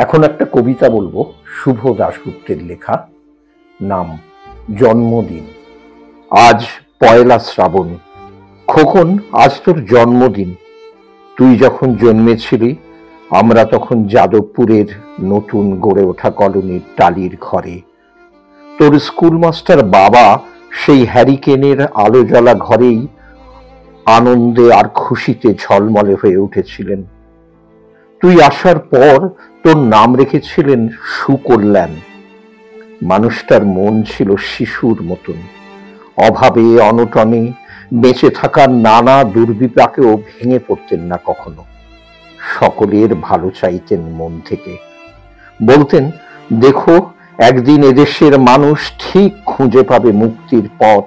এখন একটা কবিতা বলবো, শুভ দাশগুপ্তের লেখা, নাম জন্মদিন। আজ পয়লা শ্রাবণ। খোকন, আজ তোর জন্মদিন। তুই যখন জন্মেছিলি আমরা তখন যাদবপুরের নতুন গড়ে ওঠা কলোনির টালির ঘরে। তোর স্কুল মাস্টার বাবা সেই হ্যারিকেনের আলো জ্বলা ঘরেই আনন্দে আর খুশিতে ঝলমলে হয়ে উঠেছিলেন। তুই আসার পর তোর নাম রেখেছিলেন সুকল্যাণ। মানুষটার মন ছিল শিশুর মতন, অভাবে অনটনে বেঁচে থাকার নানা দুর্বিপাকেও ভেঙে পড়তেন না কখনো। সকলের ভালো চাইতেন মন থেকে। বলতেন, দেখো একদিন এদেশের মানুষ ঠিক খুঁজে পাবে মুক্তির পথ।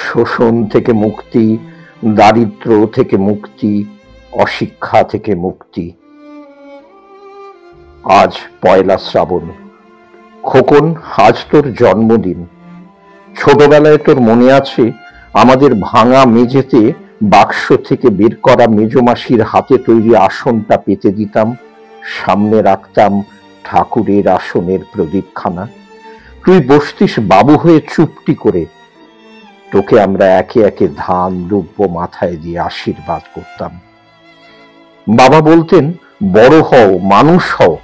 শোষণ থেকে মুক্তি, দারিদ্র্য থেকে মুক্তি, অশিক্ষা থেকে মুক্তি। আজ পয়লা শ্রাবণ। খোকন, আজ তোর জন্মদিন। ছোটবেলায় তোর মনে আছে আমাদের ভাঙা মেঝেতে বাক্স থেকে বের করা মেজমাসির হাতে তৈরি আসনটা পেতে দিতাম, সামনে রাখতাম ঠাকুরের আসনের প্রদীপখানা। তুই বসতিস বাবু হয়ে চুপটি করে। তোকে আমরা একে একে ধান দুব্য মাথায় দিয়ে আশীর্বাদ করতাম। বাবা বলতেন, বড় হও, মানুষ হও।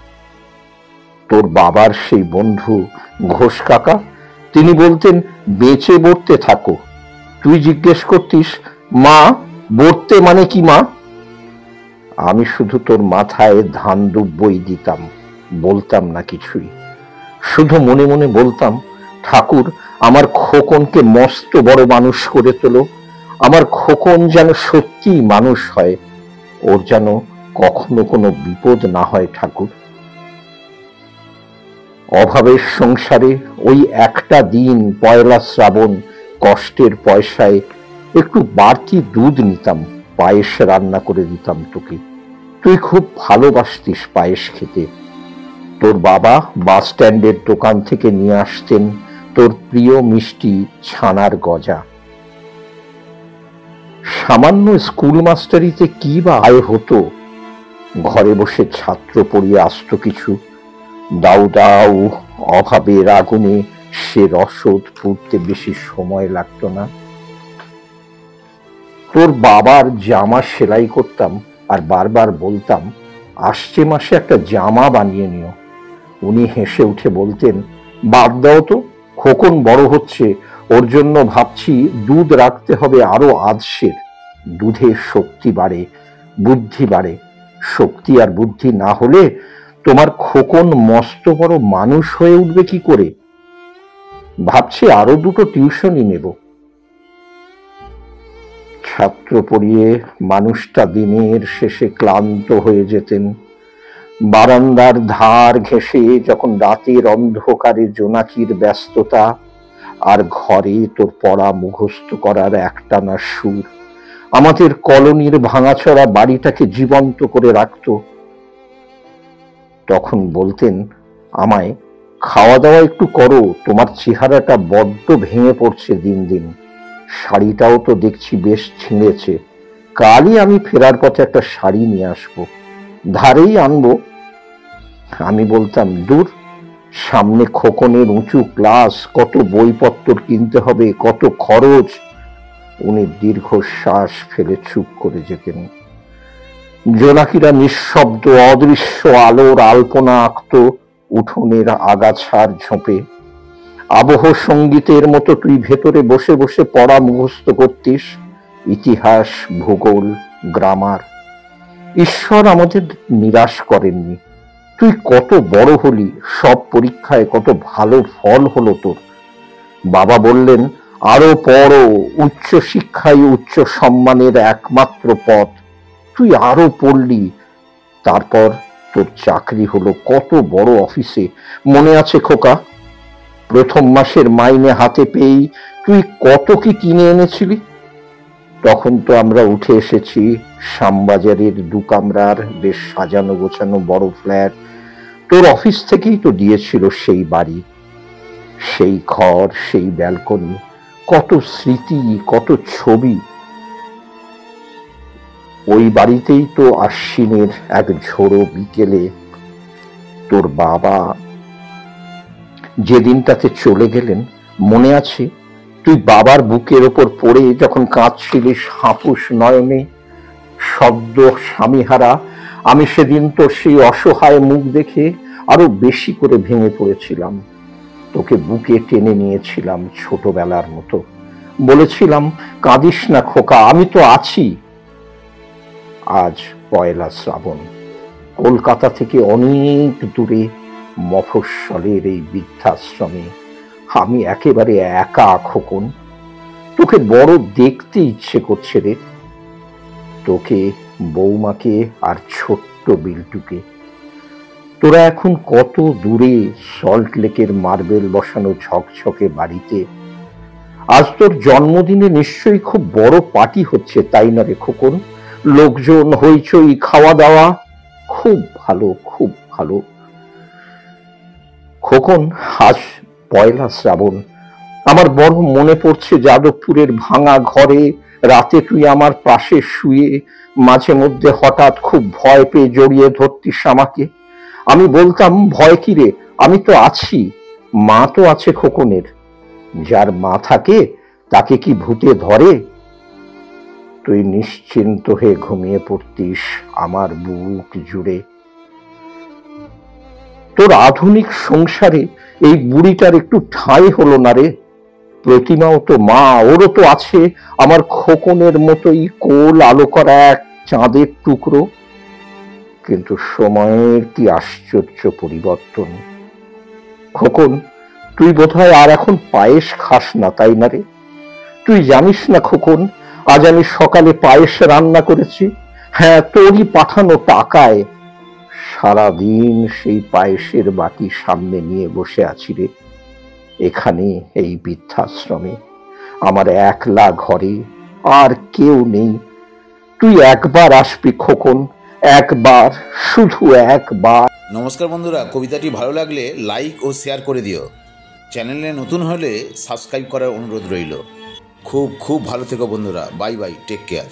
তোর বাবার সেই বন্ধু ঘোষ কাকা, তিনি বলতেন, বেঁচে বর্তে থাকো। তুই জিজ্ঞেস করতিস, মা বর্তে মানে কি মা? আমি শুধু তোর মাথায় ধান দুব্বই দিতাম, বলতাম না কিছুই। শুধু মনে মনে বলতাম, ঠাকুর আমার খোকনকে মস্ত বড় মানুষ করে তোলো। আমার খোকন যেন সত্যি মানুষ হয়, ওর যেন কখনো কোনো বিপদ না হয় ঠাকুর। অভাবের সংসারে ওই একটা দিন পয়লা শ্রাবণ কষ্টের পয়সায় একটু বাড়তি দুধ নিতাম, পায়েস রান্না করে দিতাম তোকে। তুই খুব ভালোবাসতিস পায়েস খেতে। তোর বাবা বাস স্ট্যান্ডের দোকান থেকে নিয়ে আসতেন তোর প্রিয় মিষ্টি ছানার গজা। সামান্য স্কুল মাস্টারিতে কি বা আয় হতো? ঘরে বসে ছাত্র পড়িয়ে আসতো কিছু। দাউ দাউ অভাবের আগুনে সে রসদ পুড়তে বেশি সময় লাগতো না। তোর বাবার জামা সেলাই করতাম আর বারবার বলতাম, আসছে মাসে একটা জামা বানিয়ে নিও। উনি হেসে উঠে বলতেন, বাদ দাও তো, খোকন বড় হচ্ছে, ওর জন্য ভাবছি দুধ রাখতে হবে আরো আধশের। দুধে শক্তি বাড়ে, বুদ্ধি বাড়ে। শক্তি আর বুদ্ধি না হলে তোমার খোকন মস্ত বড় মানুষ হয়ে উঠবে কি করে? ভাবছি আরো দুটো টিউশনই নেব। ছাত্র পড়িয়ে মানুষটা দিনের শেষে ক্লান্ত হয়ে যেতেন। বারান্দার ধার ঘেঁষে যখন রাতের অন্ধকারে জোনাকির ব্যস্ততা, আর ঘরে তোর পড়া মুখস্থ করার একটানা সুর আমাদের কলোনির ভাঙাচড়া বাড়িটাকে জীবন্ত করে রাখত। তখন বলতেন আমায়, খাওয়া দাওয়া একটু করো, তোমার চেহারাটা বড্ড ভেঙে পড়ছে দিন দিন। শাড়িটাও তো দেখছি বেশ ছিঁড়েছে। কালই আমি ফেরার পথে একটা শাড়ি নিয়ে আসবো, ধারেই আনবো। আমি বলতাম, দূর, সামনে খোকনের উঁচু ক্লাস, কত বইপত্র কিনতে হবে, কত খরচ। উনি দীর্ঘশ্বাস ফেলে চুপ করে যেতেন। জোনাকিরা নিঃশব্দ অদৃশ্য আলোর আলপনা আঁকত উঠোনের আগাছার ঝোপে। আবহ সঙ্গীতের মতো তুই ভেতরে বসে বসে পড়া মুখস্থ করতিস, ইতিহাস, ভূগোল, গ্রামার। ঈশ্বর আমাদের নিরাশ করেননি। তুই কত বড় হলি, সব পরীক্ষায় কত ভালো ফল হলো তোর। বাবা বললেন, আরো পড়ো, উচ্চ শিক্ষাই উচ্চ সম্মানের একমাত্র পথ। তুই আরো পড়লি, তারপর তোর চাকরি হলো কত বড় অফিসে। মনে আছে খোকা, প্রথম মাসের মাইনে হাতে পেয়েই তুই কত কি কিনে এনেছিলি? তখন তো আমরা উঠে এসেছি শ্যামবাজারের 2 কামরার বেশ সাজানো গোছানো বড় ফ্ল্যাট। তোর অফিস থেকেই তো দিয়েছিল সেই বাড়ি, সেই ঘর, সেই ব্যালকনি, কত স্মৃতি, কত ছবি। ওই বাড়িতেই তো আশ্বিনের এক ঝোড়ো বিকেলে তোর বাবা যেদিনটাতে চলে গেলেন মনে আছে? তুই বাবার বুকের ওপর পড়ে যখন কাঁদছিলিস হাঁপুস নয়নে, শব্দ স্বামীহারা। আমি সেদিন তোর সেই অসহায় মুখ দেখে আরো বেশি করে ভেঙে পড়েছিলাম। তোকে বুকে টেনে নিয়েছিলাম ছোটবেলার মতো, বলেছিলাম কাঁদিস না খোকা, আমি তো আছি। আজ পয়লা শ্রাবণ, কলকাতা থেকে অনেক দূরে মফস্বলের এই বৃদ্ধাশ্রমে আমি একেবারে একা খোকন। তোকে বড় দেখতে ইচ্ছে করছে রে, তোকে, বৌমাকে আর ছোট্ট বিল্টুকে। তোরা এখন কত দূরে সল্ট লেকের মার্বেল বসানো ঝকঝকে বাড়িতে। আজ তোর জন্মদিনে নিশ্চয়ই খুব বড় পার্টি হচ্ছে, তাই না রে খোকন? লোকজন, হইচই, খাওয়া দাওয়া। খুব ভালো, খুব ভালো খোকন। আজ পয়লা শ্রাবণ, আমার বড় মনে পড়ছে যাদবপুরের ভাঙা ঘরে রাতে তুই আমার পাশে শুয়ে মাঝে মধ্যে হঠাৎ খুব ভয় পেয়ে জড়িয়ে ধরতিস আমাকে। আমি বলতাম ভয় কি রে, আমি তো আছি, মা তো আছে খোকনের। যার মা থাকে তাকে কি ভূতে ধরে? তুই নিশ্চিন্ত হয়ে ঘুমিয়ে পড়তিস আমার বুক জুড়ে। তোর আধুনিক সংসারে এই বুড়িটার একটু ঠাঁই হলো না রে। প্রতিমাও তো মা, ওরও তো আছে আমার খোকনের মতোই কোল আলো করা এক চাঁদের টুকরো। কিন্তু সময়ের কি আশ্চর্য পরিবর্তন। খোকন, তুই বোধহয় আর এখন পায়েস খাস না, তাই না রে? তুই জানিস না খোকন, আজ আমি সকালে পায়েস রান্না করেছি। হ্যাঁ, তোরই পাঠানো টাকায়। সারাদিন সেই পায়েসের বাটি সামনে নিয়ে বসে আছি রে, এখানে এই বৃদ্ধাশ্রমে, আমার একলা ঘরে, আর কেউ নেই। তুই একবার আসবি খোকন, একবার, শুধু একবার। নমস্কার বন্ধুরা, কবিতাটি ভালো লাগলে লাইক ও শেয়ার করে দিও। চ্যানেলে নতুন হলে সাবস্ক্রাইব করার অনুরোধ রইল। খুব খুব ভালো থেকো বন্ধুরা। Bye bye, take care.